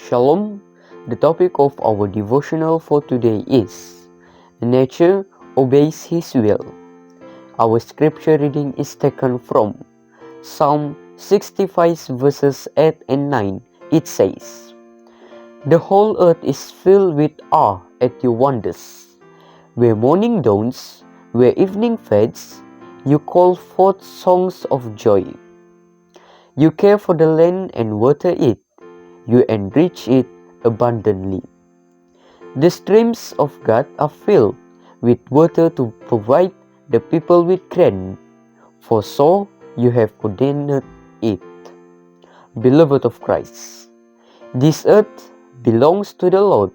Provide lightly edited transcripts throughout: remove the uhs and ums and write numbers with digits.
Shalom. The topic of our devotional for today is Nature Obeys His Will. Our scripture reading is taken from Psalm 65 verses 8 and 9. It says, "The whole earth is filled with awe at your wonders. Where morning dawns, where evening fades, you call forth songs of joy. You care for the land and water it. You enrich it abundantly. The streams of God are filled with water to provide the people with grain, for so you have ordained it." Beloved of Christ, this earth belongs to the Lord.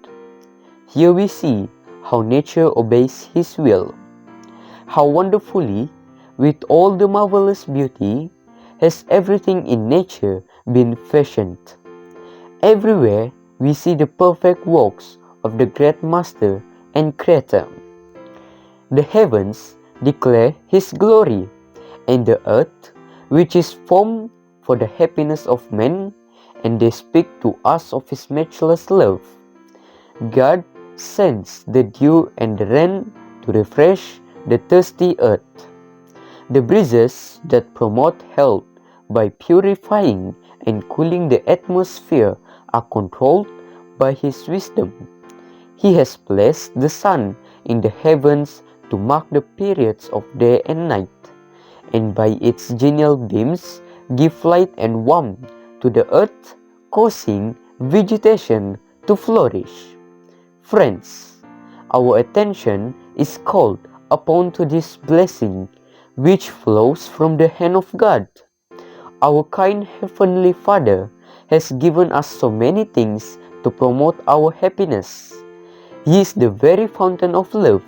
Here we see how nature obeys His will. How wonderfully, with all the marvelous beauty, has everything in nature been fashioned. Everywhere we see the perfect works of the great Master and Creator. The heavens declare His glory, and the earth, which is formed for the happiness of men, and they speak to us of His matchless love. God sends the dew and the rain to refresh the thirsty earth. The breezes that promote health by purifying and cooling the atmosphere are controlled by His wisdom. He has placed the sun in the heavens to mark the periods of day and night, and by its genial beams give light and warmth to the earth, causing vegetation to flourish. Friends, our attention is called upon to this blessing which flows from the hand of God. Our kind Heavenly Father has given us so many things to promote our happiness. He is the very fountain of love,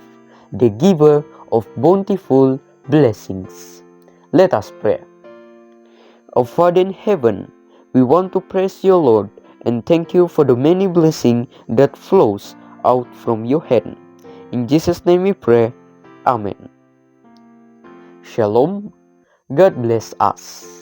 the giver of bountiful blessings. Let us pray. Our Father in heaven, we want to praise your Lord and thank you for the many blessings that flows out from your hand. In Jesus' name we pray. Amen. Shalom. God bless us.